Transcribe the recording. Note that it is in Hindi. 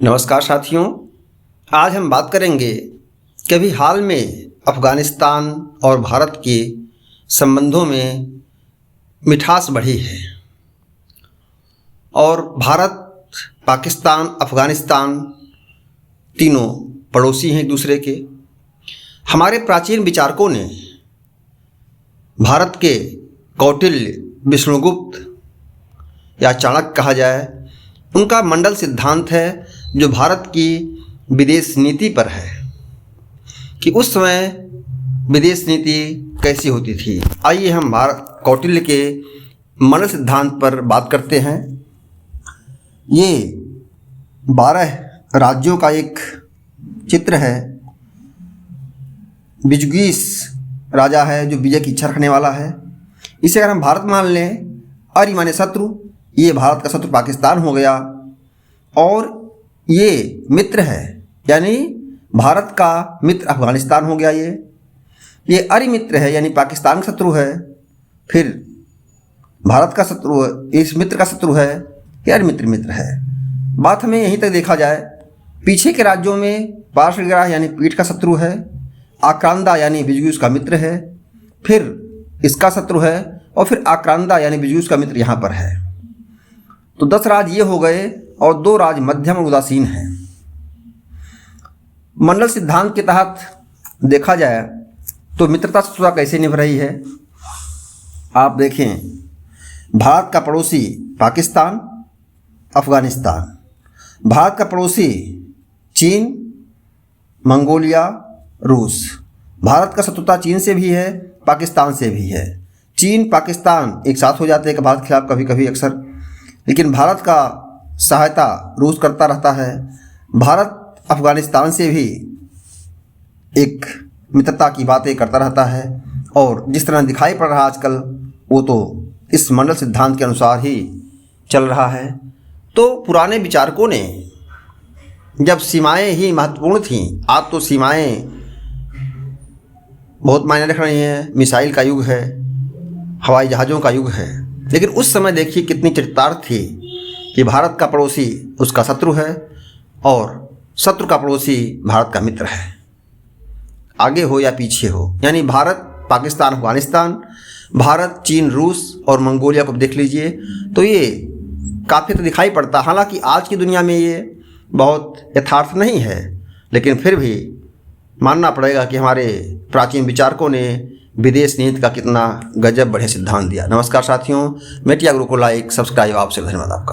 नमस्कार साथियों, आज हम बात करेंगे कि अभी हाल में अफ़गानिस्तान और भारत के संबंधों में मिठास बढ़ी है और भारत, पाकिस्तान, अफ़गानिस्तान तीनों पड़ोसी हैं एक दूसरे के। हमारे प्राचीन विचारकों ने भारत के कौटिल्य, विष्णुगुप्त या चाणक्य कहा जाए, उनका मंडल सिद्धांत है जो भारत की विदेश नीति पर है कि उस समय विदेश नीति कैसी होती थी। आइए हम भारत कौटिल्य के मंडल सिद्धांत पर बात करते हैं। ये 12 राज्यों का एक चित्र है। विजुगीस राजा है जो विजय की इच्छा रखने वाला है। इसे अगर हम भारत मान लें, अरि माने शत्रु, ये भारत का शत्रु पाकिस्तान हो गया, और ये मित्र है यानी भारत का मित्र अफ़गानिस्तान हो गया। ये अरि मित्र है यानी पाकिस्तान का शत्रु है। फिर भारत का शत्रु, इस मित्र का शत्रु है, ये अरि मित्र है। बात हमें यहीं तक देखा जाए। पीछे के राज्यों में पार्श्वग्राह यानी पीठ का शत्रु है, आक्रांदा यानी विजुगीस का मित्र है, फिर इसका शत्रु है, और फिर आक्रांदा यानी विजुगीस का मित्र यहाँ पर है। तो 10 राज्य ये हो गए और 2 राज्य मध्यम और उदासीन हैं। मंडल सिद्धांत के तहत देखा जाए तो मित्रता शत्रुता कैसे निभ रही है। आप देखें, भारत का पड़ोसी पाकिस्तान, अफ़गानिस्तान, भारत का पड़ोसी चीन, मंगोलिया, रूस। भारत का शत्रुता चीन से भी है, पाकिस्तान से भी है। चीन पाकिस्तान एक साथ हो जाते हैं भारत के खिलाफ कभी कभी अक्सर, लेकिन भारत का सहायता रूस करता रहता है। भारत अफ़गानिस्तान से भी एक मित्रता की बातें करता रहता है, और जिस तरह दिखाई पड़ रहा आजकल, वो तो इस मंडल सिद्धांत के अनुसार ही चल रहा है। तो पुराने विचारकों ने, जब सीमाएं ही महत्वपूर्ण थीं, आज तो सीमाएं बहुत मायने रख रही हैं। मिसाइल का युग है, हवाई जहाज़ों का युग है, लेकिन उस समय देखिए कितनी चरितार्थ थी कि भारत का पड़ोसी उसका शत्रु है और शत्रु का पड़ोसी भारत का मित्र है, आगे हो या पीछे हो। यानी भारत, पाकिस्तान, अफ़गानिस्तान, भारत, चीन, रूस और मंगोलिया को देख लीजिए, तो ये काफ़ी तो दिखाई पड़ता। हालांकि आज की दुनिया में ये बहुत यथार्थ नहीं है, लेकिन फिर भी मानना पड़ेगा कि हमारे प्राचीन विचारकों ने विदेश नीति का कितना गजब बढ़िया सिद्धांत दिया। नमस्कार साथियों, मेटिया गुरु को लाइक, सब्सक्राइब, आपसे धन्यवाद आपका।